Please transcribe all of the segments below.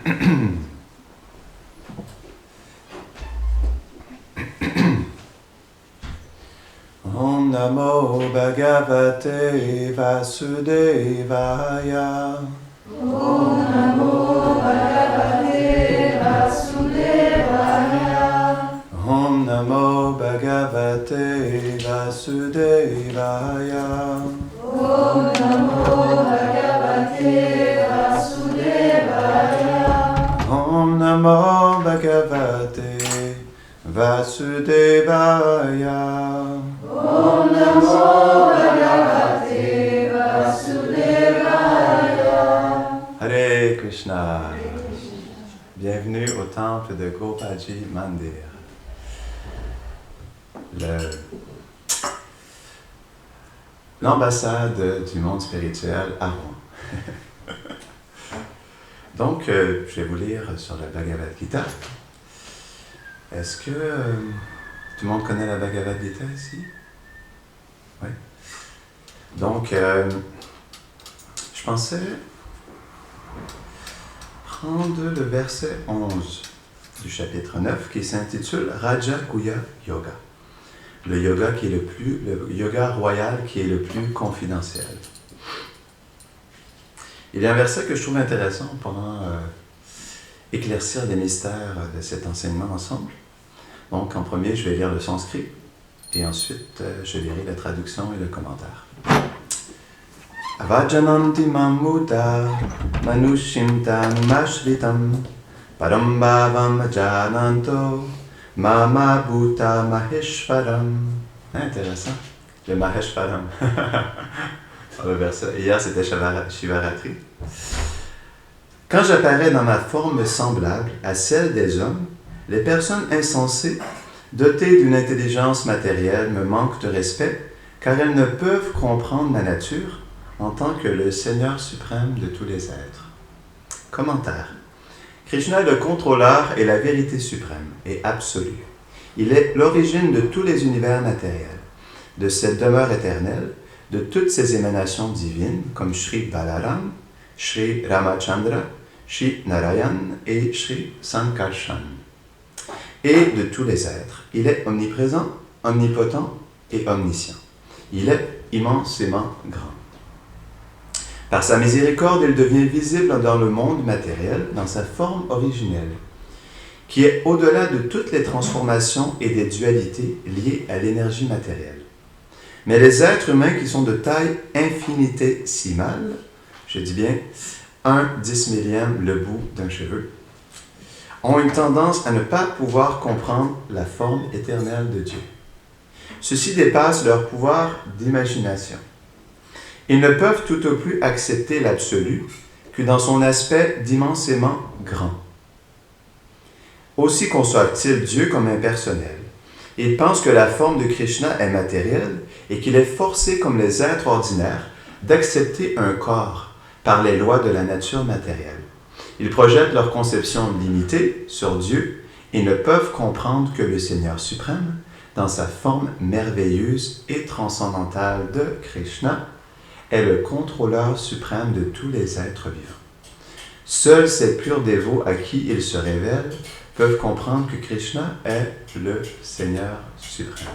Om Namo Bhagavate Vasudevaya. Om Namo Bhagavate Vasudevaya. Om Namo Bhagavate Vasudevaya. Om Namo Bhagavate Vasudevaya. Om Namo Bhagavate Vasudevaya. Om Namo Bhagavate Vasudevaya. Hare Krishna. Bienvenue au temple de Gopalji Mandir. L'ambassade du monde spirituel à Rouen. Donc, je vais vous lire sur la Bhagavad Gita. Est-ce que tout le monde connaît la Bhagavad Gita ici? Oui. Donc, je pensais prendre le verset 11 du chapitre 9 qui s'intitule Raja Guhya Yoga. Le yoga royal qui est le plus confidentiel. Il y a un verset que je trouve intéressant pour éclaircir les mystères de cet enseignement ensemble. Donc, en premier, je vais lire le sanskrit et ensuite, je lirai la traduction et le commentaire. Avajananti mamuta manushim tanumashritam param bhavam ajananto mama bhuta maheshwaram. Intéressant, le maheshwaram. Le verset. Hier, c'était Shivaratri. Quand j'apparais dans ma forme semblable à celle des hommes, les personnes insensées, dotées d'une intelligence matérielle, me manquent de respect, car elles ne peuvent comprendre ma nature en tant que le Seigneur suprême de tous les êtres. Commentaire. Krishna est le contrôleur et la vérité suprême et absolue. Il est l'origine de tous les univers matériels, de cette demeure éternelle, de toutes ces émanations divines, comme Shri Balaram, Shri Ramachandra, Shri Narayan et Shri Sankarshan, et de tous les êtres. Il est omniprésent, omnipotent et omniscient. Il est immensément grand. Par sa miséricorde, il devient visible dans le monde matériel, dans sa forme originelle, qui est au-delà de toutes les transformations et des dualités liées à l'énergie matérielle. Mais les êtres humains qui sont de taille infinitésimale, je dis bien 1/10 le bout d'un cheveu, ont une tendance à ne pas pouvoir comprendre la forme éternelle de Dieu. Ceci dépasse leur pouvoir d'imagination. Ils ne peuvent tout au plus accepter l'absolu que dans son aspect d'immensément grand. Aussi conçoivent-ils Dieu comme impersonnel. Ils pensent que la forme de Krishna est matérielle et qu'il est forcé, comme les êtres ordinaires, d'accepter un corps par les lois de la nature matérielle. Ils projettent leur conception limitée sur Dieu et ne peuvent comprendre que le Seigneur suprême, dans sa forme merveilleuse et transcendantale de Krishna, est le contrôleur suprême de tous les êtres vivants. Seuls ces purs dévots à qui il se révèle peuvent comprendre que Krishna est le Seigneur suprême.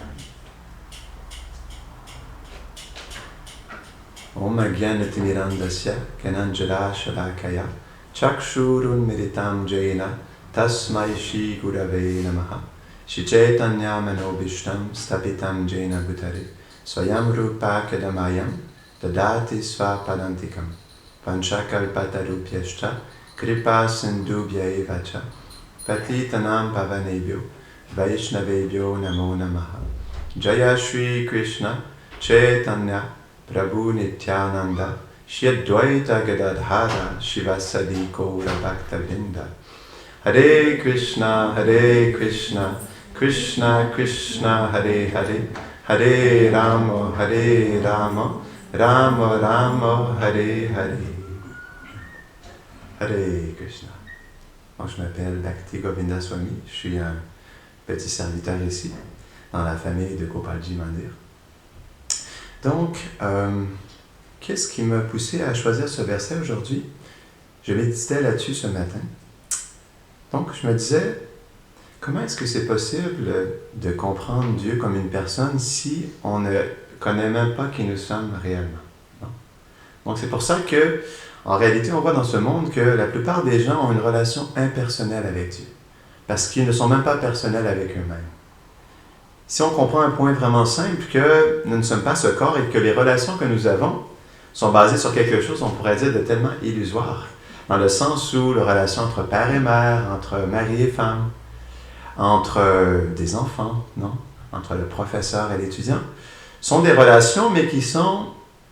Om Ajnanatirmirandasya Kananjala Shalakaya Chakshurun Miritam Jaina Tasmai Shri Gurave Namaha Shri Chaitanya Manobishtam Stapitam Jaina Bhutare Swayam Rupa Kadamayam Dadati Svapadantikam Panchakalpatarupyashcha Kripa Sindhubhya Evacha Patitanam Pavanebhyo Vaishnavebhyo Namo Namaha Jaya Shri Krishna Chaitanya Prabhu Nityananda Shri Advaita Gadadhara Shivasadi Gaura Bhaktavinda Hare Krishna Krishna Krishna Hare Hare Hare Rama Rama Rama Hare Hare. Hare Krishna. Moi, je m'appelle Bhakti Govinda Swami. Je suis un petit serviteur ici, dans la famille de Gopalji Mandir. Donc, qu'est-ce qui m'a poussé à choisir ce verset aujourd'hui? Je méditais là-dessus ce matin. Donc, je me disais, comment est-ce que c'est possible de comprendre Dieu comme une personne si on ne connaît même pas qui nous sommes réellement? Non? Donc, c'est pour ça que, en réalité, on voit dans ce monde que la plupart des gens ont une relation impersonnelle avec Dieu, parce qu'ils ne sont même pas personnels avec eux-mêmes. Si on comprend un point vraiment simple, que nous ne sommes pas ce corps et que les relations que nous avons sont basées sur quelque chose, on pourrait dire, de tellement illusoire, dans le sens où les relations entre père et mère, entre mari et femme, entre des enfants, non? Entre le professeur et l'étudiant, sont des relations, mais qui sont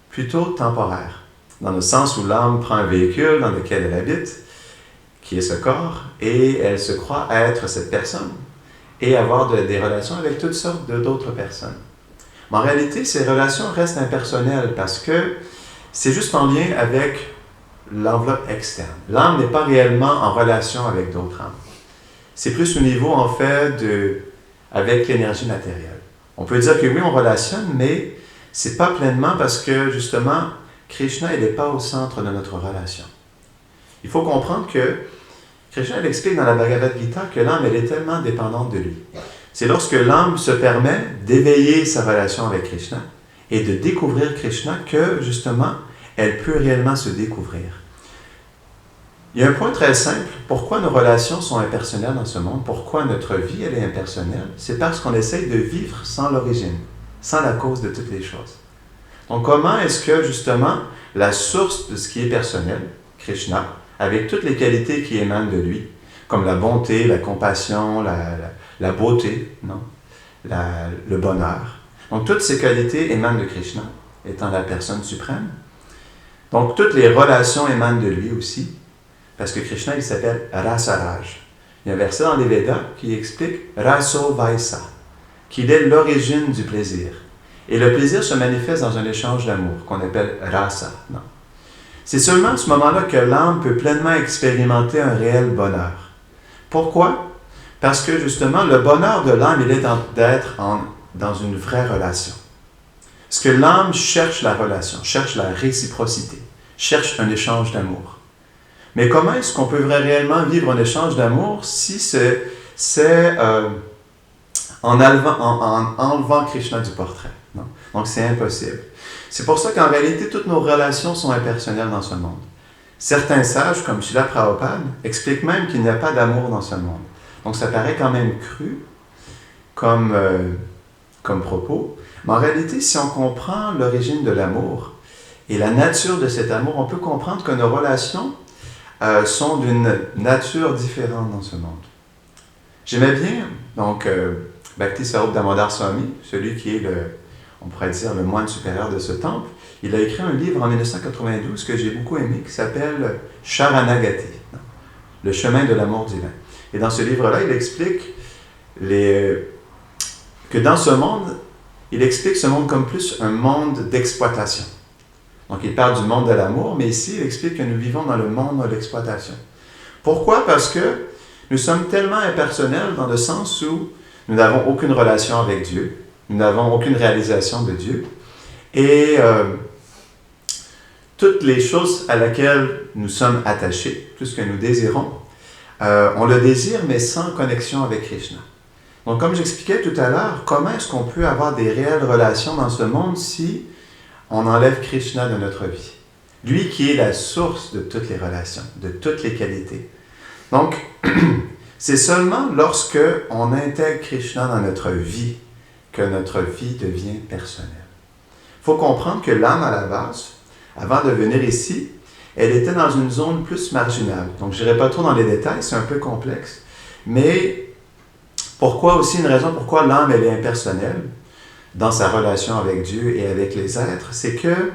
plutôt temporaires, dans le sens où l'âme prend un véhicule dans lequel elle habite, qui est ce corps, et elle se croit être cette personne, et avoir des relations avec toutes sortes d'autres personnes. Mais en réalité, ces relations restent impersonnelles, parce que c'est juste en lien avec l'enveloppe externe. L'âme n'est pas réellement en relation avec d'autres âmes. C'est plus au niveau, en fait, avec l'énergie matérielle. On peut dire que oui, on relationne, mais c'est pas pleinement parce que, justement, Krishna, il n'est pas au centre de notre relation. Il faut comprendre que Krishna, il explique dans la Bhagavad Gita que l'âme, elle est tellement dépendante de lui. C'est lorsque l'âme se permet d'éveiller sa relation avec Krishna et de découvrir Krishna que, justement, elle peut réellement se découvrir. Il y a un point très simple. Pourquoi nos relations sont impersonnelles dans ce monde? Pourquoi notre vie, elle est impersonnelle? C'est parce qu'on essaye de vivre sans l'origine, sans la cause de toutes les choses. Donc, comment est-ce que, justement, la source de ce qui est personnel, Krishna, avec toutes les qualités qui émanent de lui, comme la bonté, la compassion, la beauté, non? Le bonheur. Donc, toutes ces qualités émanent de Krishna, étant la personne suprême. Donc, toutes les relations émanent de lui aussi, parce que Krishna, il s'appelle Rasaraj. Il y a un verset dans les Védas qui explique Raso Vaisa, qu'il est l'origine du plaisir. Et le plaisir se manifeste dans un échange d'amour, qu'on appelle Rasa. Non. C'est seulement à ce moment-là que l'âme peut pleinement expérimenter un réel bonheur. Pourquoi? Parce que justement, le bonheur de l'âme, il est d'être dans une vraie relation. Parce que l'âme cherche la relation, cherche la réciprocité, cherche un échange d'amour. Mais comment est-ce qu'on peut réellement vivre un échange d'amour si c'est en enlevant Krishna du portrait? Non? Donc c'est impossible. C'est pour ça qu'en réalité, toutes nos relations sont impersonnelles dans ce monde. Certains sages, comme Srila Prabhupada, expliquent même qu'il n'y a pas d'amour dans ce monde. Donc ça paraît quand même cru comme propos. Mais en réalité, si on comprend l'origine de l'amour et la nature de cet amour, on peut comprendre que nos relations sont d'une nature différente dans ce monde. J'aimais bien, donc, Bhakti Swarup Damodar Swami, celui qui est on pourrait dire, le moine supérieur de ce temple. Il a écrit un livre en 1992 que j'ai beaucoup aimé, qui s'appelle Sharanagati, le chemin de l'amour divin. Et dans ce livre-là, il explique que dans ce monde, il explique ce monde comme plus un monde d'exploitation. Donc, il parle du monde de l'amour, mais ici, il explique que nous vivons dans le monde de l'exploitation. Pourquoi? Parce que nous sommes tellement impersonnels dans le sens où nous n'avons aucune relation avec Dieu, nous n'avons aucune réalisation de Dieu, et toutes les choses à laquelle nous sommes attachés, tout ce que nous désirons, on le désire, mais sans connexion avec Krishna. Donc, comme j'expliquais tout à l'heure, comment est-ce qu'on peut avoir des réelles relations dans ce monde si on enlève Krishna de notre vie? Lui qui est la source de toutes les relations, de toutes les qualités. Donc, c'est seulement lorsque on intègre Krishna dans notre vie que notre vie devient personnelle. Il faut comprendre que l'âme, à la base, avant de venir ici, elle était dans une zone plus marginale. Donc, je n'irai pas trop dans les détails, c'est un peu complexe. Mais pourquoi aussi, une raison pourquoi l'âme, elle est impersonnelle dans sa relation avec Dieu et avec les êtres, c'est que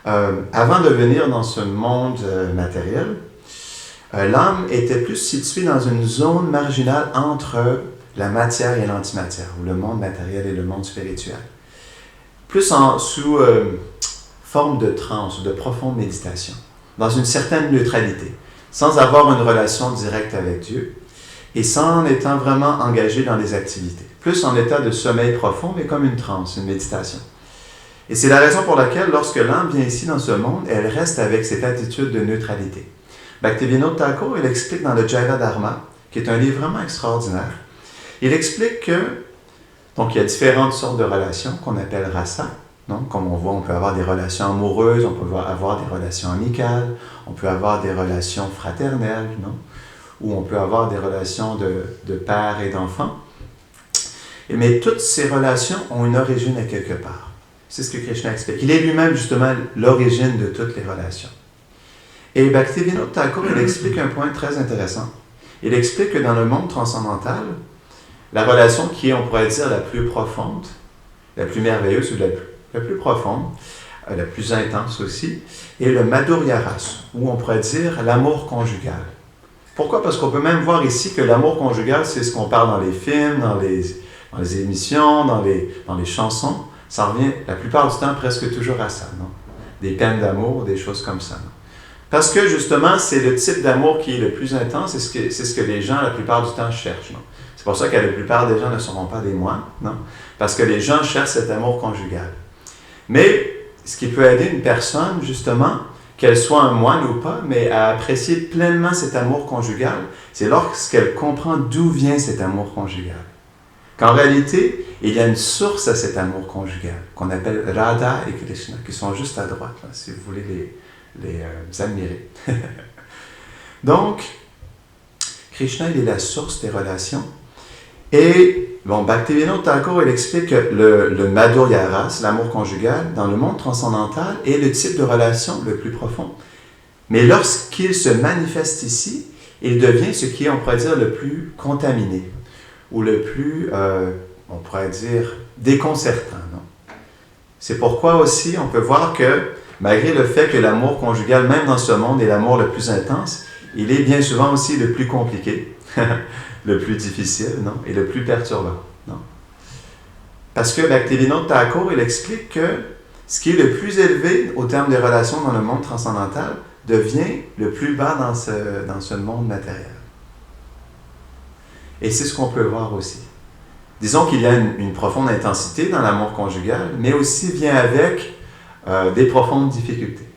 avant de venir dans ce monde matériel, l'âme était plus située dans une zone marginale entre la matière et l'antimatière, ou le monde matériel et le monde spirituel. Plus sous forme de transe, de profonde méditation, dans une certaine neutralité, sans avoir une relation directe avec Dieu, et sans étant vraiment engagé dans les activités. Plus en état de sommeil profond, mais comme une transe, une méditation. Et c'est la raison pour laquelle, lorsque l'âme vient ici dans ce monde, elle reste avec cette attitude de neutralité. Bhaktivinoda Thakur, il explique dans le Jaiva Dharma qui est un livre vraiment extraordinaire. Il explique que, donc il y a différentes sortes de relations qu'on appelle rasa. Donc, comme on voit, on peut avoir des relations amoureuses, on peut avoir des relations amicales, on peut avoir des relations fraternelles, non? Ou on peut avoir des relations de père et d'enfant. Mais toutes ces relations ont une origine à quelque part. C'est ce que Krishna explique. Il est lui-même justement l'origine de toutes les relations. Et Bhaktivinoda Thakur, il explique un point très intéressant. Il explique que dans le monde transcendantal, la relation qui est, on pourrait dire, la plus profonde, la plus merveilleuse ou la plus profonde, la plus intense aussi, est le Madhurya Rasa, ou on pourrait dire l'amour conjugal. Pourquoi? Parce qu'on peut même voir ici que l'amour conjugal, c'est ce qu'on parle dans les films, dans les émissions, dans les chansons. Ça revient la plupart du temps presque toujours à ça, non? Des peines d'amour, des choses comme ça, non? Parce que justement, c'est le type d'amour qui est le plus intense, c'est ce que les gens la plupart du temps cherchent, non? C'est pour ça que la plupart des gens ne seront pas des moines, non? Parce que les gens cherchent cet amour conjugal. Mais ce qui peut aider une personne, justement, qu'elle soit un moine ou pas, mais à apprécier pleinement cet amour conjugal, c'est lorsqu'elle comprend d'où vient cet amour conjugal. Qu'en réalité, il y a une source à cet amour conjugal, qu'on appelle Radha et Krishna, qui sont juste à droite, là, si vous voulez les admirer. Donc, Krishna, il est la source des relations. Et, Bhaktivinoda Thakur, il explique que le Madhurya Rasa, l'amour conjugal, dans le monde transcendantal, est le type de relation le plus profond. Mais lorsqu'il se manifeste ici, il devient ce qui est, on pourrait dire, le plus contaminé, ou le plus, on pourrait dire, déconcertant. Non? C'est pourquoi aussi, on peut voir que, malgré le fait que l'amour conjugal, même dans ce monde, est l'amour le plus intense, il est bien souvent aussi le plus compliqué. Le plus difficile, non? Et le plus perturbant, non? Parce que Bhaktivinoda Thakur, il explique que ce qui est le plus élevé au terme des relations dans le monde transcendantal devient le plus bas dans ce monde matériel. Et c'est ce qu'on peut voir aussi. Disons qu'il y a une profonde intensité dans l'amour conjugal, mais aussi vient avec des profondes difficultés.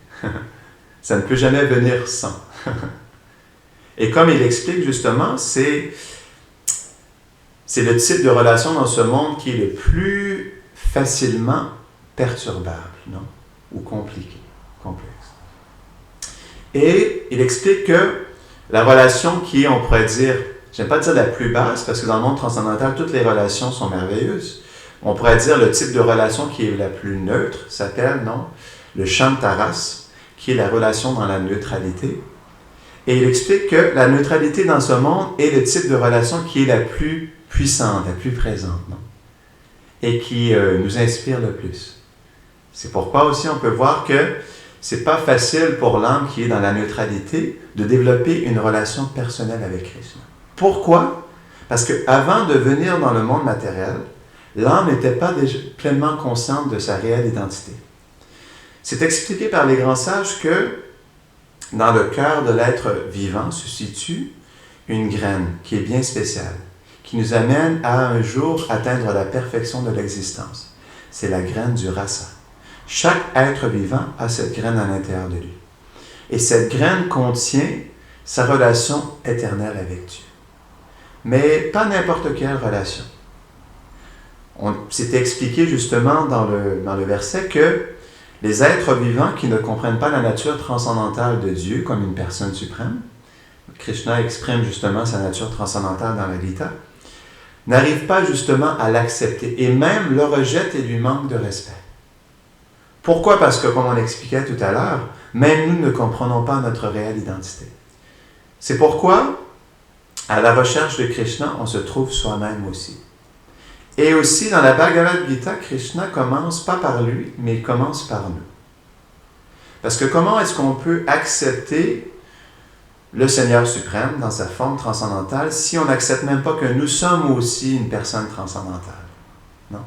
Ça ne peut jamais venir sans. Et comme il explique justement, c'est le type de relation dans ce monde qui est le plus facilement perturbable, non? Ou compliqué, complexe. Et il explique que la relation qui est, on pourrait dire, j'aime pas dire la plus basse, parce que dans le monde transcendantal, toutes les relations sont merveilleuses. On pourrait dire le type de relation qui est la plus neutre s'appelle, non? Le Shantaras, qui est la relation dans la neutralité. Et il explique que la neutralité dans ce monde est le type de relation qui est la plus puissante, la plus présente, non? Et qui nous inspire le plus. C'est pourquoi aussi on peut voir que c'est pas facile pour l'âme qui est dans la neutralité de développer une relation personnelle avec Krishna. Pourquoi? Parce qu'avant de venir dans le monde matériel, l'âme n'était pas déjà pleinement consciente de sa réelle identité. C'est expliqué par les grands sages que dans le cœur de l'être vivant se situe une graine qui est bien spéciale, qui nous amène à un jour atteindre la perfection de l'existence. C'est la graine du rasa. Chaque être vivant a cette graine à l'intérieur de lui. Et cette graine contient sa relation éternelle avec Dieu. Mais pas n'importe quelle relation. C'est expliqué justement dans le verset que les êtres vivants qui ne comprennent pas la nature transcendantale de Dieu comme une personne suprême, Krishna exprime justement sa nature transcendantale dans la Gita, n'arrivent pas justement à l'accepter et même le rejettent et lui manquent de respect. Pourquoi? Parce que, comme on l'expliquait tout à l'heure, même nous ne comprenons pas notre réelle identité. C'est pourquoi, à la recherche de Krishna, on se trouve soi-même aussi. Et aussi, dans la Bhagavad Gita, Krishna commence pas par lui, mais il commence par nous. Parce que comment est-ce qu'on peut accepter le Seigneur suprême dans sa forme transcendantale si on n'accepte même pas que nous sommes aussi une personne transcendantale? Non.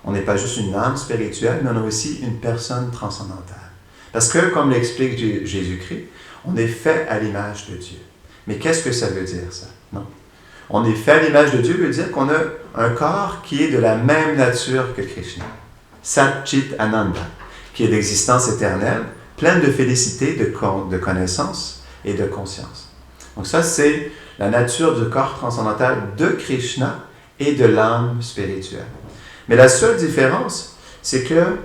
On n'est pas juste une âme spirituelle, mais on est aussi une personne transcendantale. Parce que, comme l'explique Jésus-Christ, on est fait à l'image de Dieu. Mais qu'est-ce que ça veut dire, ça? Non. On est fait à l'image de Dieu veut dire qu'on a un corps qui est de la même nature que Krishna. Sat Chit Ananda, qui est d'existence éternelle, pleine de félicité, de connaissance et de conscience. Donc ça, c'est la nature du corps transcendantal de Krishna et de l'âme spirituelle. Mais la seule différence, c'est que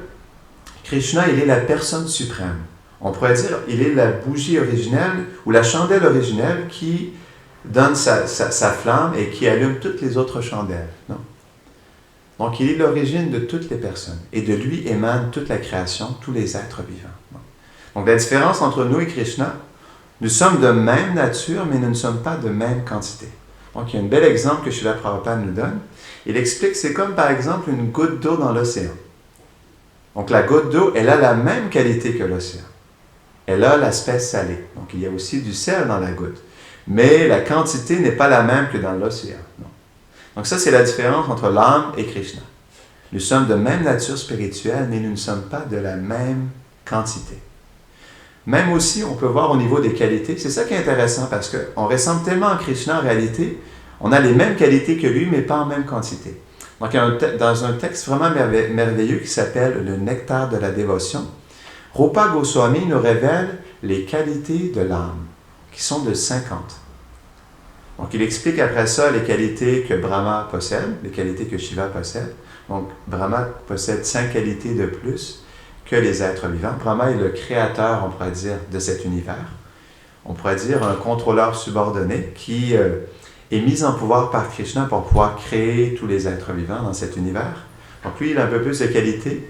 Krishna, il est la personne suprême. On pourrait dire, il est la bougie originelle ou la chandelle originelle qui donne sa flamme et qui allume toutes les autres chandelles. Non? Donc, il est l'origine de toutes les personnes. Et de lui émane toute la création, tous les êtres vivants. Non? Donc, la différence entre nous et Krishna, nous sommes de même nature, mais nous ne sommes pas de même quantité. Donc, il y a un bel exemple que Srila Prabhupada nous donne. Il explique, c'est comme par exemple une goutte d'eau dans l'océan. Donc, la goutte d'eau, elle a la même qualité que l'océan. Elle a l'aspect salé. Donc, il y a aussi du sel dans la goutte. Mais la quantité n'est pas la même que dans l'océan. Non. Donc, ça, c'est la différence entre l'âme et Krishna. Nous sommes de même nature spirituelle, mais nous ne sommes pas de la même quantité. Même aussi, on peut voir au niveau des qualités. C'est ça qui est intéressant parce qu'on ressemble tellement à Krishna en réalité. On a les mêmes qualités que lui, mais pas en même quantité. Donc, dans un texte vraiment merveilleux qui s'appelle « Le nectar de la dévotion », Rupa Goswami nous révèle les qualités de l'âme, qui sont de 50. Donc, il explique après ça les qualités que Brahma possède, les qualités que Shiva possède. Donc, Brahma possède 5 qualités de plus que les êtres vivants. Brahma est le créateur, on pourrait dire, de cet univers. On pourrait dire un contrôleur subordonné qui est mis en pouvoir par Krishna pour pouvoir créer tous les êtres vivants dans cet univers. Donc, lui, il a un peu plus de qualités.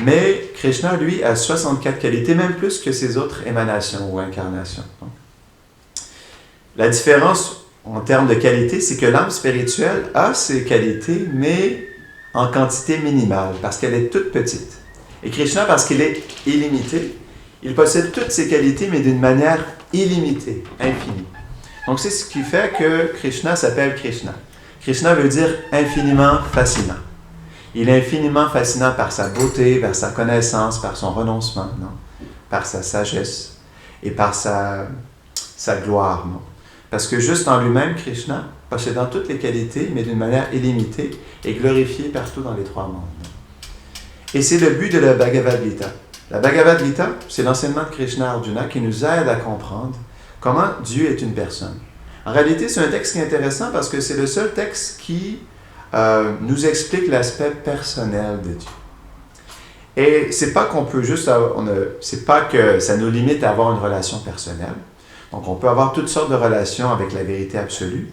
Mais Krishna, lui, a 64 qualités, même plus que ses autres émanations ou incarnations. Donc, la différence en termes de qualité, c'est que l'âme spirituelle a ses qualités, mais en quantité minimale, parce qu'elle est toute petite. Et Krishna, parce qu'il est illimité, il possède toutes ses qualités, mais d'une manière illimitée, infinie. Donc, c'est ce qui fait que Krishna s'appelle Krishna. Krishna veut dire infiniment fascinant. Il est infiniment fascinant par sa beauté, par sa connaissance, par son renoncement, non? Par sa sagesse et par sa gloire. Non? Parce que juste en lui-même, Krishna, possédant toutes les qualités, mais d'une manière illimitée, est glorifié partout dans les 3 mondes. Non? Et c'est le but de la Bhagavad Gita. La Bhagavad Gita, c'est l'enseignement de Krishna Arjuna qui nous aide à comprendre comment Dieu est une personne. En réalité, c'est un texte qui est intéressant parce que c'est le seul texte qui nous explique l'aspect personnel de Dieu. Et c'est pas qu'on peut juste c'est pas que ça nous limite à avoir une relation personnelle. Donc on peut avoir toutes sortes de relations avec la vérité absolue,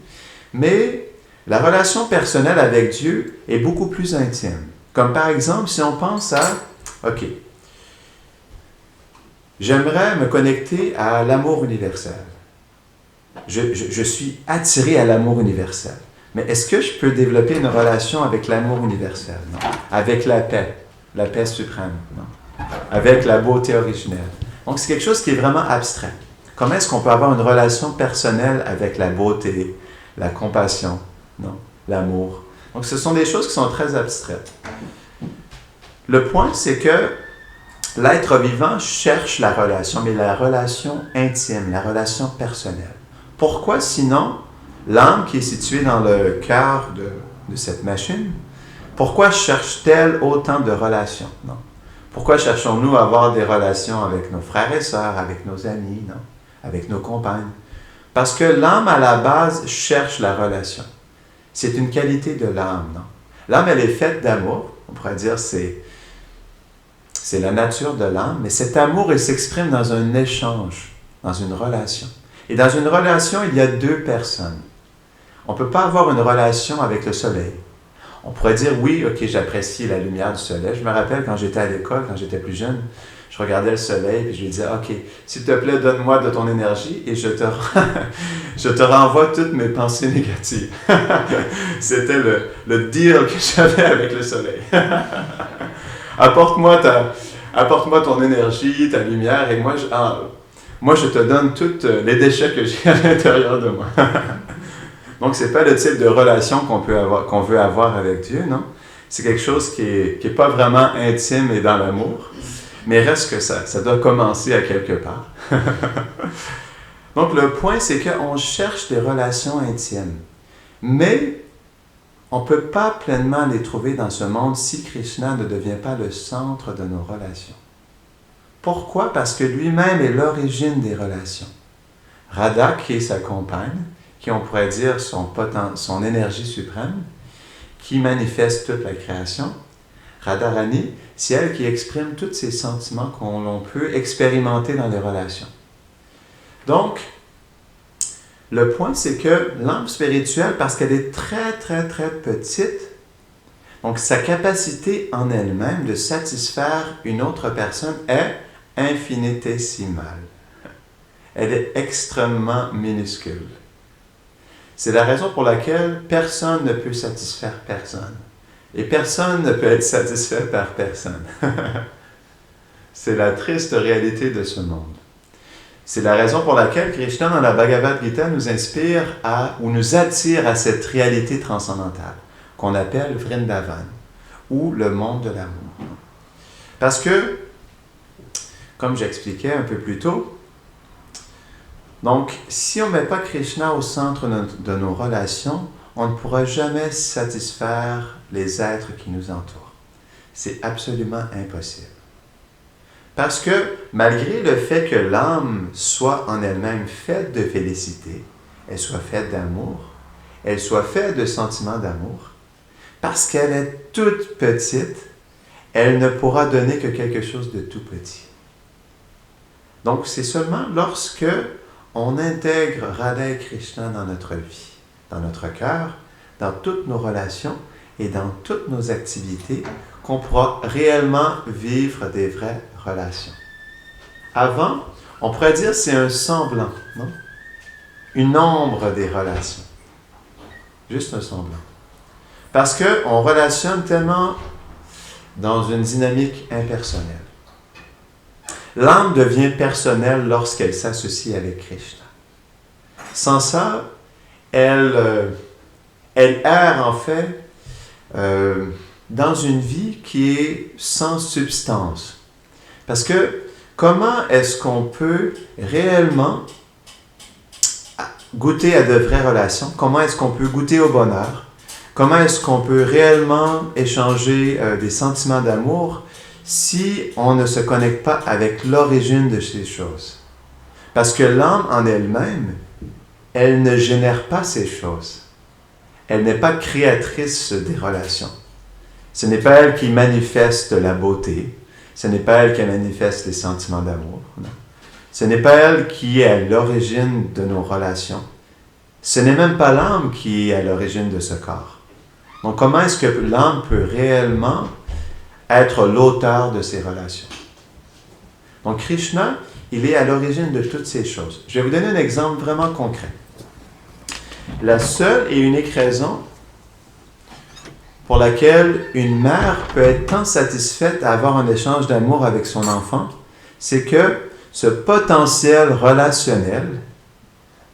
mais la relation personnelle avec Dieu est beaucoup plus intime. Comme par exemple, si on pense à, OK, j'aimerais me connecter à l'amour universel. Je suis attiré à l'amour universel. Mais est-ce que je peux développer une relation avec l'amour universel? Non. Avec la paix suprême, non. Avec la beauté originelle. Donc, c'est quelque chose qui est vraiment abstrait. Comment est-ce qu'on peut avoir une relation personnelle avec la beauté, la compassion, non, l'amour? Donc, ce sont des choses qui sont très abstraites. Le point, c'est que l'être vivant cherche la relation, mais la relation intime, la relation personnelle. Pourquoi, sinon, l'âme qui est située dans le cœur de cette machine, pourquoi cherche-t-elle autant de relations? Non. Pourquoi cherchons-nous à avoir des relations avec nos frères et sœurs, avec nos amis, non? Avec nos compagnes? Parce que l'âme, à la base, cherche la relation. C'est une qualité de l'âme, non? L'âme, elle est faite d'amour. On pourrait dire c'est la nature de l'âme, mais cet amour, il s'exprime dans un échange, dans une relation. Et dans une relation, il y a 2 personnes. On ne peut pas avoir une relation avec le soleil. On pourrait dire, oui, ok, j'apprécie la lumière du soleil. Je me rappelle quand j'étais à l'école, quand j'étais plus jeune, je regardais le soleil et je lui disais, ok, s'il te plaît, donne-moi de ton énergie et je te renvoie toutes mes pensées négatives. C'était le deal que j'avais avec le soleil. Apporte-moi ton énergie, ta lumière et moi, je te donne tous les déchets que j'ai à l'intérieur de moi. Donc, ce n'est pas le type de relation qu'on veut avoir avec Dieu, non? C'est quelque chose qui est pas vraiment intime et dans l'amour, mais reste que ça doit commencer à quelque part. Donc, le point, c'est qu'on cherche des relations intimes, mais on ne peut pas pleinement les trouver dans ce monde si Krishna ne devient pas le centre de nos relations. Pourquoi? Parce que lui-même est l'origine des relations. Radha, qui est sa compagne, qui on pourrait dire son énergie suprême, qui manifeste toute la création. Radharani, c'est elle qui exprime tous ces sentiments qu'on peut expérimenter dans les relations. Donc, le point, c'est que l'âme spirituelle, parce qu'elle est très, très, très petite, donc sa capacité en elle-même de satisfaire une autre personne est infinitésimale. Elle est extrêmement minuscule. C'est la raison pour laquelle personne ne peut satisfaire personne. Et personne ne peut être satisfait par personne. C'est la triste réalité de ce monde. C'est la raison pour laquelle Krishna, dans la Bhagavad Gita, nous inspire ou nous attire à cette réalité transcendantale, qu'on appelle Vrindavan, ou le monde de l'amour. Parce que, comme j'expliquais un peu plus tôt, donc, si on ne met pas Krishna au centre de nos relations, on ne pourra jamais satisfaire les êtres qui nous entourent. C'est absolument impossible. Parce que, malgré le fait que l'âme soit en elle-même faite de félicité, elle soit faite d'amour, elle soit faite de sentiments d'amour, parce qu'elle est toute petite, elle ne pourra donner que quelque chose de tout petit. Donc, c'est seulement lorsque on intègre Radha et Krishna dans notre vie, dans notre cœur, dans toutes nos relations et dans toutes nos activités, qu'on pourra réellement vivre des vraies relations. Avant, on pourrait dire que c'est un semblant, non? Une ombre des relations. Juste un semblant. Parce qu'on relationne tellement dans une dynamique impersonnelle. L'âme devient personnelle lorsqu'elle s'associe avec Krishna. Sans ça, elle erre en fait dans une vie qui est sans substance. Parce que comment est-ce qu'on peut réellement goûter à de vraies relations? Comment est-ce qu'on peut goûter au bonheur? Comment est-ce qu'on peut réellement échanger des sentiments d'amour si on ne se connecte pas avec l'origine de ces choses? Parce que l'âme en elle-même, elle ne génère pas ces choses. Elle n'est pas créatrice des relations. Ce n'est pas elle qui manifeste la beauté. Ce n'est pas elle qui manifeste les sentiments d'amour. Non. Ce n'est pas elle qui est à l'origine de nos relations. Ce n'est même pas l'âme qui est à l'origine de ce corps. Donc comment est-ce que l'âme peut réellement être l'auteur de ces relations? Donc Krishna, il est à l'origine de toutes ces choses. Je vais vous donner un exemple vraiment concret. La seule et unique raison pour laquelle une mère peut être tant satisfaite à avoir un échange d'amour avec son enfant, c'est que ce potentiel relationnel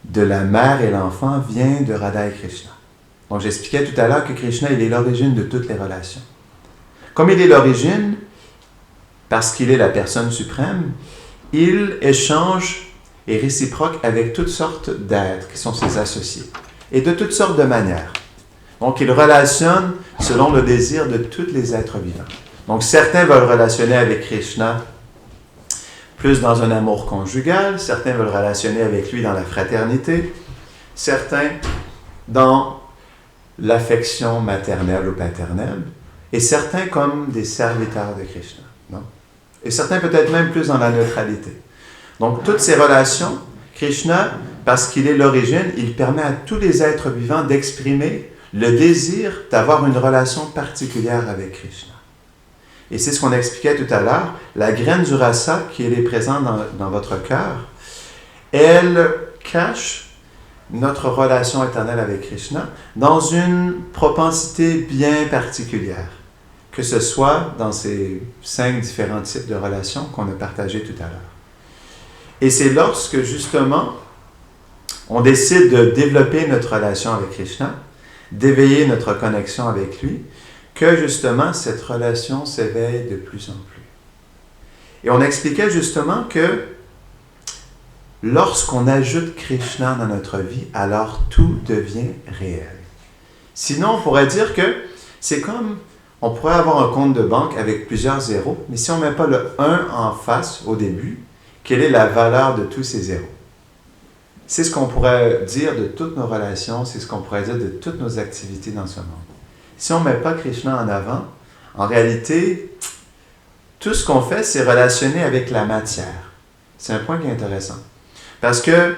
de la mère et l'enfant vient de Radha et Krishna. Donc j'expliquais tout à l'heure que Krishna, il est l'origine de toutes les relations. Comme il est l'origine, parce qu'il est la personne suprême, il échange et réciproque avec toutes sortes d'êtres qui sont ses associés, et de toutes sortes de manières. Donc, il relationne selon le désir de tous les êtres vivants. Donc, certains veulent relationner avec Krishna plus dans un amour conjugal, certains veulent relationner avec lui dans la fraternité, certains dans l'affection maternelle ou paternelle, et certains comme des serviteurs de Krishna. Non? Et certains peut-être même plus dans la neutralité. Donc, toutes ces relations, Krishna, parce qu'il est l'origine, il permet à tous les êtres vivants d'exprimer le désir d'avoir une relation particulière avec Krishna. Et c'est ce qu'on expliquait tout à l'heure, la graine du rasa qui est présente dans votre cœur, elle cache notre relation éternelle avec Krishna dans une propensité bien particulière, que ce soit dans ces 5 différents types de relations qu'on a partagés tout à l'heure. Et c'est lorsque, justement, on décide de développer notre relation avec Krishna, d'éveiller notre connexion avec lui, que justement cette relation s'éveille de plus en plus. Et on expliquait justement que lorsqu'on ajoute Krishna dans notre vie, alors tout devient réel. Sinon, on pourrait dire que c'est comme, on pourrait avoir un compte de banque avec plusieurs zéros, mais si on ne met pas le 1 en face au début, quelle est la valeur de tous ces zéros? c'est ce qu'on pourrait dire de toutes nos relations, c'est ce qu'on pourrait dire de toutes nos activités dans ce monde. Si on ne met pas Krishna en avant, en réalité, tout ce qu'on fait, c'est relationner avec la matière. C'est un point qui est intéressant. Parce que,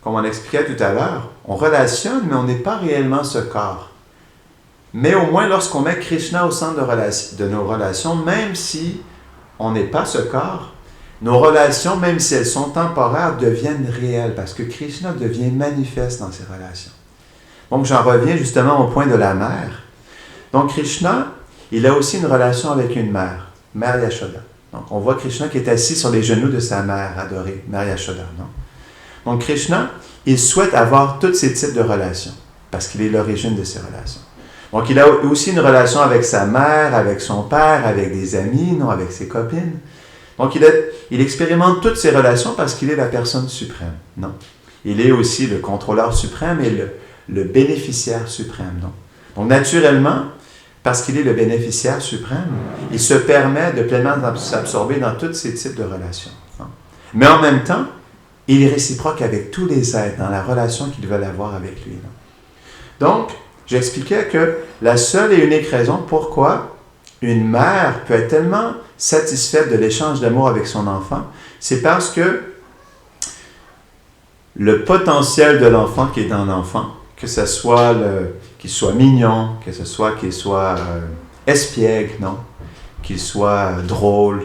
comme on l'expliquait tout à l'heure, on relationne, mais on n'est pas réellement ce corps. Mais au moins, lorsqu'on met Krishna au centre de nos relations, même si on n'est pas ce corps, nos relations, même si elles sont temporaires, deviennent réelles, parce que Krishna devient manifeste dans ces relations. Donc, j'en reviens justement au point de la mère. Donc, Krishna, il a aussi une relation avec une mère, Mère Yashoda. Donc, on voit Krishna qui est assis sur les genoux de sa mère adorée, Mère Yashoda, non? Donc, Krishna, il souhaite avoir tous ces types de relations, parce qu'il est l'origine de ces relations. Donc, il a aussi une relation avec sa mère, avec son père, avec des amis, non, avec ses copines. Donc, il expérimente toutes ces relations parce qu'il est la personne suprême, non? Il est aussi le contrôleur suprême et le bénéficiaire suprême, non? Donc, naturellement, parce qu'il est le bénéficiaire suprême, il se permet de pleinement s'absorber dans tous ces types de relations, non? Mais en même temps, il est réciproque avec tous les êtres dans la relation qu'ils veulent avoir avec lui, non? Donc, j'expliquais que la seule et unique raison pourquoi une mère peut être tellement satisfaite de l'échange d'amour avec son enfant, c'est parce que le potentiel de l'enfant qui est dans l'enfant, que ce soit qu'il soit mignon, que ce soit qu'il soit espiègle, non? Qu'il soit drôle,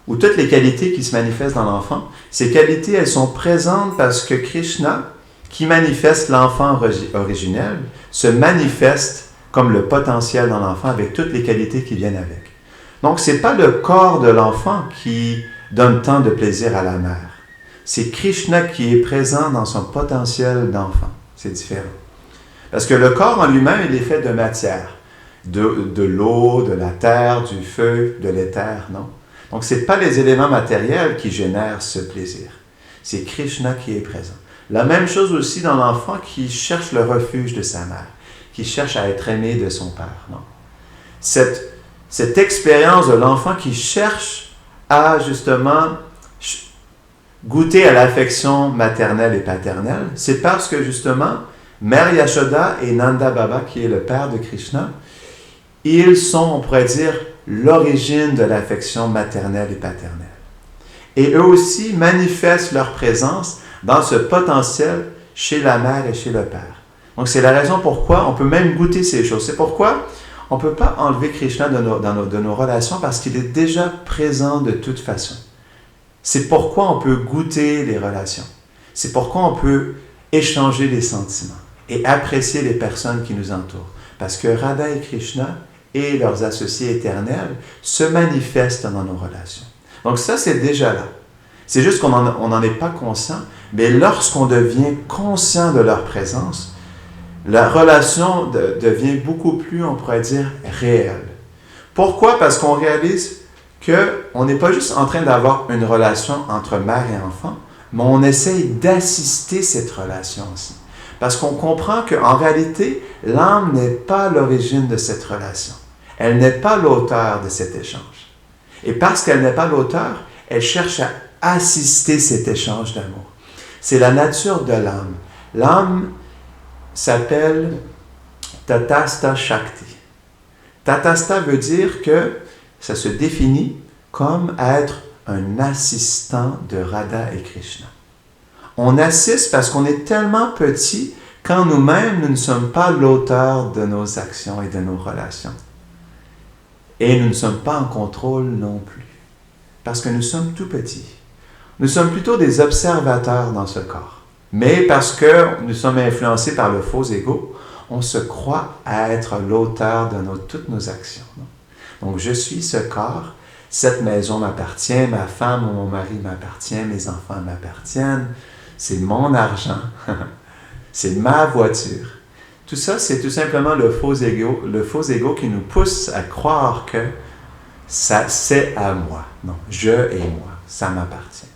ou toutes les qualités qui se manifestent dans l'enfant, ces qualités, elles sont présentes parce que Krishna, qui manifeste l'enfant originel, se manifeste comme le potentiel dans l'enfant avec toutes les qualités qui viennent avec. Donc, ce n'est pas le corps de l'enfant qui donne tant de plaisir à la mère. C'est Krishna qui est présent dans son potentiel d'enfant. C'est différent. Parce que le corps en lui-même, il est fait de matière. De l'eau, de la terre, du feu, de l'éther, non? Donc, ce n'est pas les éléments matériels qui génèrent ce plaisir. C'est Krishna qui est présent. La même chose aussi dans l'enfant qui cherche le refuge de sa mère, qui cherche à être aimé de son père, non? Cette expérience de l'enfant qui cherche à justement goûter à l'affection maternelle et paternelle, c'est parce que justement, Mère Yashoda et Nanda Baba, qui est le père de Krishna, ils sont, on pourrait dire, l'origine de l'affection maternelle et paternelle. Et eux aussi manifestent leur présence dans ce potentiel chez la mère et chez le père. Donc c'est la raison pourquoi on peut même goûter ces choses. C'est pourquoi on ne peut pas enlever Krishna de nos relations parce qu'il est déjà présent de toute façon. C'est pourquoi on peut goûter les relations. C'est pourquoi on peut échanger les sentiments et apprécier les personnes qui nous entourent. Parce que Radha et Krishna et leurs associés éternels se manifestent dans nos relations. Donc ça, c'est déjà là. C'est juste qu'on n'en est pas conscient, mais lorsqu'on devient conscient de leur présence, la relation devient beaucoup plus, on pourrait dire, réelle. Pourquoi? Parce qu'on réalise qu'on n'est pas juste en train d'avoir une relation entre mère et enfant, mais on essaye d'assister cette relation aussi. Parce qu'on comprend qu'en réalité, l'âme n'est pas l'origine de cette relation. Elle n'est pas l'auteur de cet échange. Et parce qu'elle n'est pas l'auteur, elle cherche à assister cet échange d'amour. C'est la nature de l'âme. L'âme s'appelle Tatastha Shakti. Tatastha veut dire que ça se définit comme être un assistant de Radha et Krishna. On assiste parce qu'on est tellement petit quand nous-mêmes, nous ne sommes pas l'auteur de nos actions et de nos relations. Et nous ne sommes pas en contrôle non plus, parce que nous sommes tout petits. Nous sommes plutôt des observateurs dans ce corps. Mais parce que nous sommes influencés par le faux ego, on se croit à être l'auteur de toutes nos actions. Donc, je suis ce corps, cette maison m'appartient, ma femme ou mon mari m'appartient, mes enfants m'appartiennent, c'est mon argent, c'est ma voiture. Tout ça, c'est tout simplement le faux ego qui nous pousse à croire que ça, c'est à moi. Non, je et moi, ça m'appartient.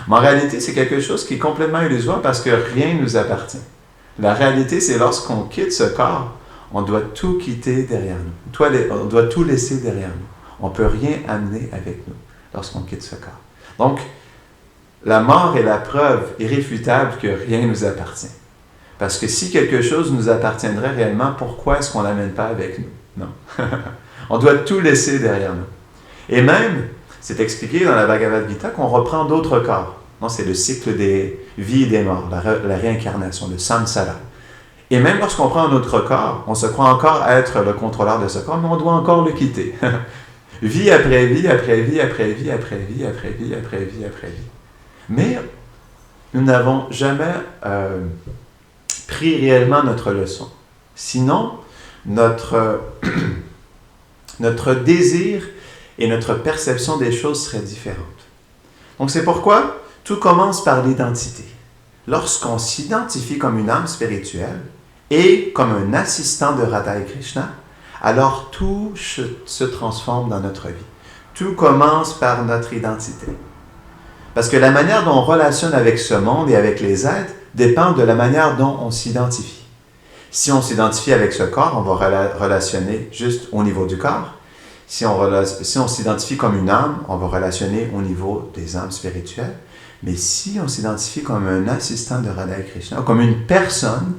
Mais en réalité, c'est quelque chose qui est complètement illusoire parce que rien ne nous appartient. La réalité, c'est lorsqu'on quitte ce corps, on doit tout quitter derrière nous. On doit tout laisser derrière nous. On ne peut rien amener avec nous lorsqu'on quitte ce corps. Donc, la mort est la preuve irréfutable que rien ne nous appartient. Parce que si quelque chose nous appartiendrait réellement, pourquoi est-ce qu'on ne l'amène pas avec nous? Non. On doit tout laisser derrière nous. Et même, c'est expliqué dans la Bhagavad Gita qu'on reprend d'autres corps. Non, c'est le cycle des vies et des morts, la réincarnation, le samsara. Et même lorsqu'on prend un autre corps, on se croit encore être le contrôleur de ce corps, mais on doit encore le quitter. Vie après vie, après vie, après vie, après vie, après vie, après vie, après vie. Mais nous n'avons jamais pris réellement notre leçon. Sinon, notre désir et notre perception des choses seraient différentes. Donc c'est pourquoi tout commence par l'identité. Lorsqu'on s'identifie comme une âme spirituelle et comme un assistant de Radha et Krishna, alors tout se transforme dans notre vie. Tout commence par notre identité. Parce que la manière dont on relationne avec ce monde et avec les êtres dépend de la manière dont on s'identifie. Si on s'identifie avec ce corps, on va relationner juste au niveau du corps. Si on s'identifie comme une âme, on va relationner au niveau des âmes spirituelles. Mais si on s'identifie comme un assistant de Radha et Krishna, comme une personne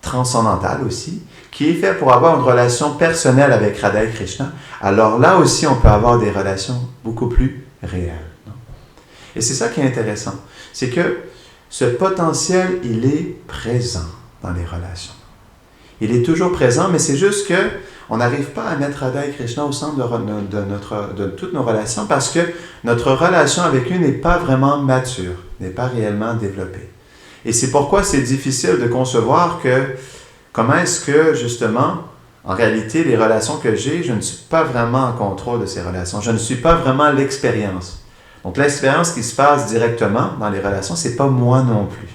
transcendantale aussi, qui est fait pour avoir une relation personnelle avec Radha et Krishna, alors là aussi on peut avoir des relations beaucoup plus réelles. Non? Et c'est ça qui est intéressant, c'est que ce potentiel, il est présent dans les relations. Il est toujours présent, mais c'est juste que on n'arrive pas à mettre Radha et Krishna au centre de toutes nos relations parce que notre relation avec eux n'est pas vraiment mature, n'est pas réellement développée. Et c'est pourquoi c'est difficile de concevoir que comment est-ce que, justement, en réalité, les relations que j'ai, je ne suis pas vraiment en contrôle de ces relations. Je ne suis pas vraiment l'expérience. Donc l'expérience qui se passe directement dans les relations, ce n'est pas moi non plus.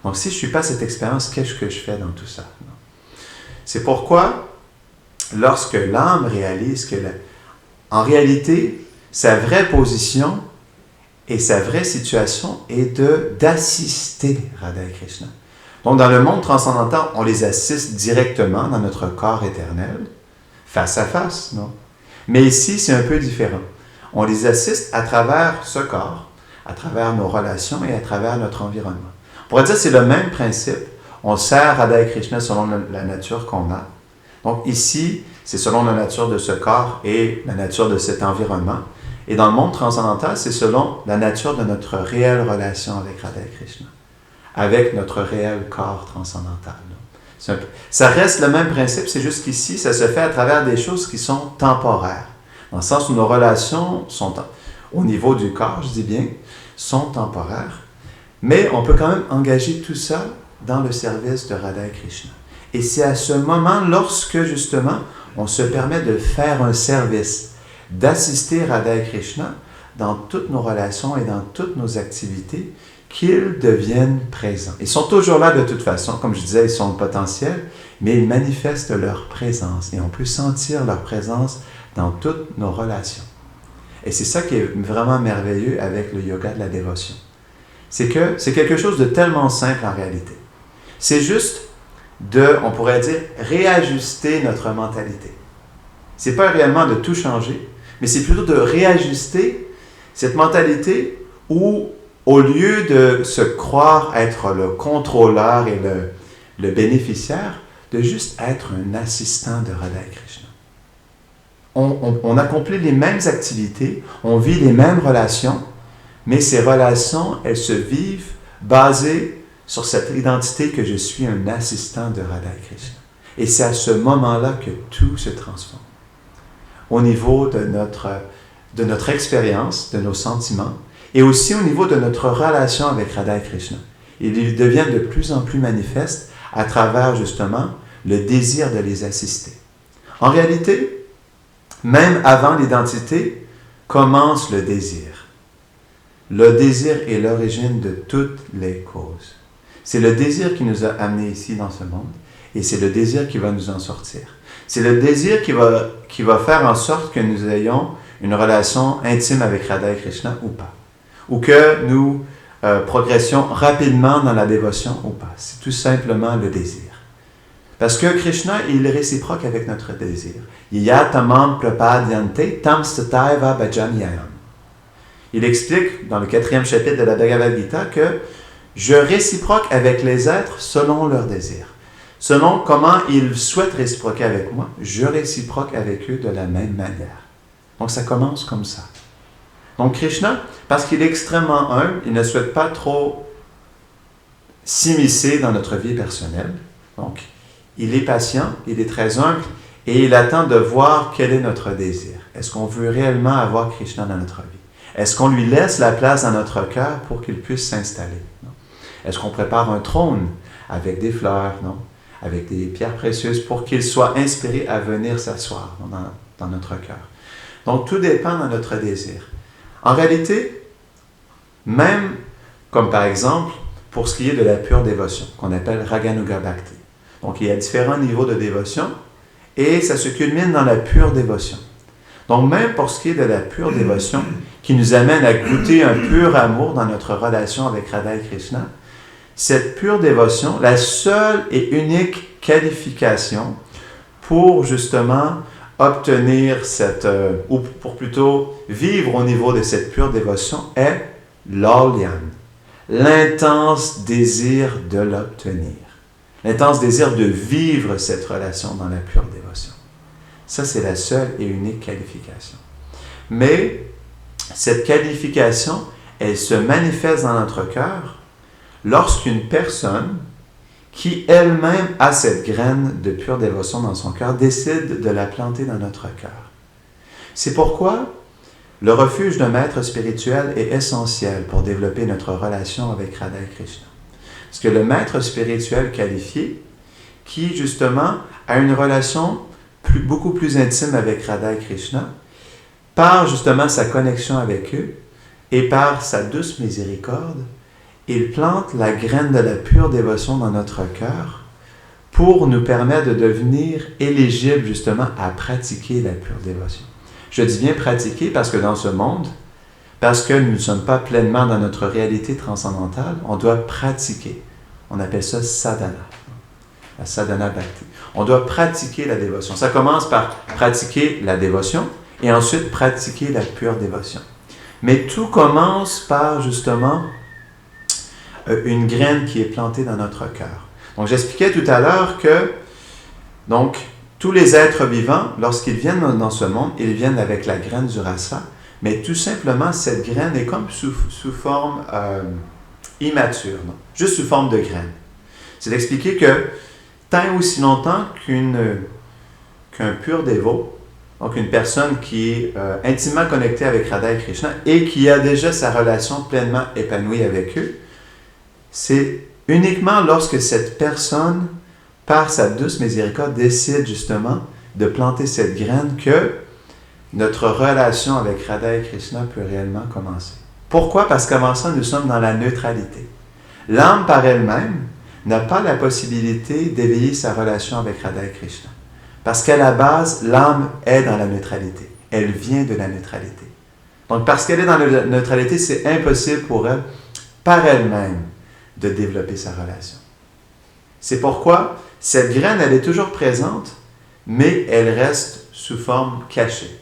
Donc si je ne suis pas cette expérience, qu'est-ce que je fais dans tout ça? C'est pourquoi lorsque l'âme réalise que, en réalité, sa vraie position et sa vraie situation est d'assister Radha et Krishna. Donc, dans le monde transcendantal, on les assiste directement dans notre corps éternel, face à face, non? Mais ici, c'est un peu différent. On les assiste à travers ce corps, à travers nos relations et à travers notre environnement. On pourrait dire que c'est le même principe. On sert Radha et Krishna selon la nature qu'on a. Donc ici, c'est selon la nature de ce corps et la nature de cet environnement. Et dans le monde transcendantal, c'est selon la nature de notre réelle relation avec Radha et Krishna, avec notre réel corps transcendantal. Ça reste le même principe, c'est juste qu'ici, ça se fait à travers des choses qui sont temporaires. Dans le sens où nos relations sont, au niveau du corps, je dis bien, sont temporaires. Mais on peut quand même engager tout ça dans le service de Radha et Krishna. Et c'est à ce moment, lorsque justement, on se permet de faire un service, d'assister Radha et Krishna dans toutes nos relations et dans toutes nos activités, qu'ils deviennent présents. Ils sont toujours là de toute façon, comme je disais, ils sont le potentiel, mais ils manifestent leur présence et on peut sentir leur présence dans toutes nos relations. Et c'est ça qui est vraiment merveilleux avec le yoga de la dévotion. C'est que c'est quelque chose de tellement simple en réalité. C'est juste on pourrait dire, réajuster notre mentalité. C'est pas réellement de tout changer, mais c'est plutôt de réajuster cette mentalité où, au lieu de se croire être le contrôleur et le bénéficiaire, de juste être un assistant de Radha et Krishna. On accomplit les mêmes activités, on vit les mêmes relations, mais ces relations, elles se vivent basées sur cette identité que je suis un assistant de Radha et Krishna. Et c'est à ce moment-là que tout se transforme. Au niveau de notre expérience, de nos sentiments, et aussi au niveau de notre relation avec Radha et Krishna. Il devient de plus en plus manifeste à travers justement le désir de les assister. En réalité, même avant l'identité, commence le désir. Le désir est l'origine de toutes les causes. C'est le désir qui nous a amenés ici dans ce monde et c'est le désir qui va nous en sortir. C'est le désir qui va faire en sorte que nous ayons une relation intime avec Radha et Krishna ou pas. Ou que nous progressions rapidement dans la dévotion ou pas. C'est tout simplement le désir. Parce que Krishna, il est réciproque avec notre désir. Yatamam prapadyante tam stataiva bhajaniyam. Il explique dans le 4e chapitre de la Bhagavad Gita que je réciproque avec les êtres selon leurs désirs. Selon comment ils souhaitent réciproquer avec moi, je réciproque avec eux de la même manière. Donc ça commence comme ça. Donc Krishna, parce qu'il est extrêmement humble, il ne souhaite pas trop s'immiscer dans notre vie personnelle. Donc, il est patient, il est très humble et il attend de voir quel est notre désir. Est-ce qu'on veut réellement avoir Krishna dans notre vie? Est-ce qu'on lui laisse la place dans notre cœur pour qu'il puisse s'installer? Non? Est-ce qu'on prépare un trône avec des fleurs, non? Avec des pierres précieuses pour qu'il soit inspiré à venir s'asseoir dans notre cœur? Donc, tout dépend de notre désir. En réalité, même comme par exemple, pour ce qui est de la pure dévotion, qu'on appelle Raganuga Bhakti. Donc, il y a différents niveaux de dévotion et ça se culmine dans la pure dévotion. Donc, même pour ce qui est de la pure dévotion, qui nous amène à goûter un pur amour dans notre relation avec Radha et Krishna, cette pure dévotion, la seule et unique qualification pour justement obtenir ou pour plutôt vivre au niveau de cette pure dévotion est l'Aulyan, l'intense désir de l'obtenir, l'intense désir de vivre cette relation dans la pure dévotion. Ça, c'est la seule et unique qualification. Mais cette qualification, elle se manifeste dans notre cœur lorsqu'une personne qui elle-même a cette graine de pure dévotion dans son cœur décide de la planter dans notre cœur. C'est pourquoi le refuge d'un maître spirituel est essentiel pour développer notre relation avec Radha et Krishna. Parce que le maître spirituel qualifié, qui justement a une relation beaucoup plus intime avec Radha et Krishna, par justement sa connexion avec eux et par sa douce miséricorde, il plante la graine de la pure dévotion dans notre cœur pour nous permettre de devenir éligibles justement à pratiquer la pure dévotion. Je dis bien pratiquer parce que dans ce monde, parce que nous ne sommes pas pleinement dans notre réalité transcendantale, on doit pratiquer. On appelle ça sadhana, la sadhana bhakti. On doit pratiquer la dévotion. Ça commence par pratiquer la dévotion et ensuite pratiquer la pure dévotion. Mais tout commence par justement une graine qui est plantée dans notre cœur. Donc j'expliquais tout à l'heure que donc, tous les êtres vivants, lorsqu'ils viennent dans ce monde, ils viennent avec la graine du rasa, mais tout simplement cette graine est comme sous forme immature, non? Juste sous forme de graine. C'est d'expliquer que tant et aussi longtemps qu'un pur dévot, donc une personne qui est intimement connectée avec Radha et Krishna et qui a déjà sa relation pleinement épanouie avec eux, c'est uniquement lorsque cette personne, par sa douce miséricorde, décide justement de planter cette graine que notre relation avec Radha et Krishna peut réellement commencer. Pourquoi? Parce qu'avant ça, nous sommes dans la neutralité. L'âme par elle-même n'a pas la possibilité d'éveiller sa relation avec Radha et Krishna. Parce qu'à la base, l'âme est dans la neutralité. Elle vient de la neutralité. Donc, parce qu'elle est dans la neutralité, c'est impossible pour elle, par elle-même, de développer sa relation. C'est pourquoi cette graine, elle est toujours présente, mais elle reste sous forme cachée.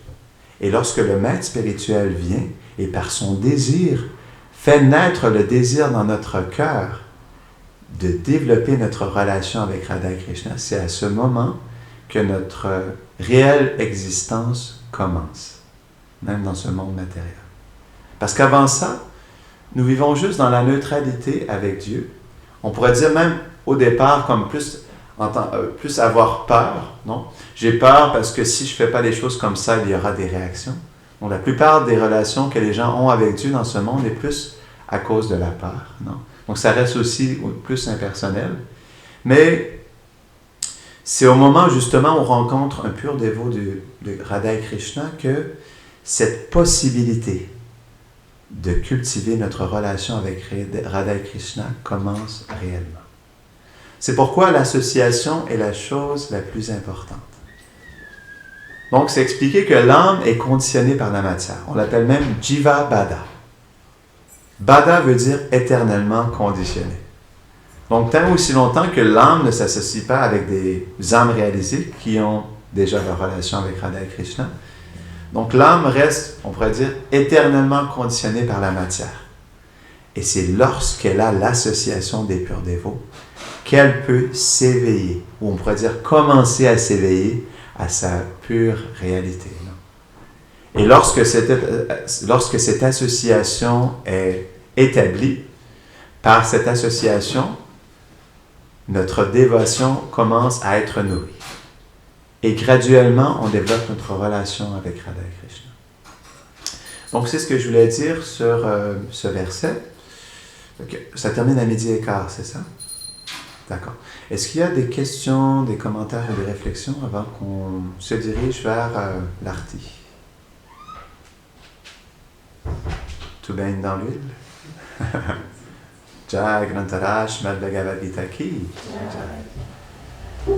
Et lorsque le maître spirituel vient, et par son désir, fait naître le désir dans notre cœur de développer notre relation avec Radha et Krishna, c'est à ce moment que notre réelle existence commence, même dans ce monde matériel. Parce qu'avant ça, nous vivons juste dans la neutralité avec Dieu. On pourrait dire même au départ comme plus avoir peur, non? J'ai peur parce que si je ne fais pas les choses comme ça, il y aura des réactions. Donc, la plupart des relations que les gens ont avec Dieu dans ce monde est plus à cause de la peur, non? Donc ça reste aussi plus impersonnel. Mais c'est au moment justement où on rencontre un pur dévot de Radha et Krishna que cette possibilité de cultiver notre relation avec Radha et Krishna commence réellement. C'est pourquoi l'association est la chose la plus importante. Donc, c'est expliqué que l'âme est conditionnée par la matière. On l'appelle même Jiva Bada. Bada veut dire éternellement conditionné. Donc, tant aussi longtemps que l'âme ne s'associe pas avec des âmes réalisées qui ont déjà leur relation avec Radha et Krishna, Donc l'âme reste, on pourrait dire, éternellement conditionnée par la matière. Et c'est lorsqu'elle a l'association des purs dévots qu'elle peut s'éveiller, ou on pourrait dire commencer à s'éveiller à sa pure réalité. Et lorsque cette association est établie, par cette association, notre dévotion commence à être nourrie. Et graduellement, on développe notre relation avec Radha et Krishna. Donc, c'est ce que je voulais dire sur ce verset. Okay. Ça termine à 12h15, c'est ça? D'accord. Est-ce qu'il y a des questions, des commentaires ou des réflexions avant qu'on se dirige vers l'arti? Tout baigne dans l'huile? Jai Grantara Shrimad Bhagavad Gita ki. Jai.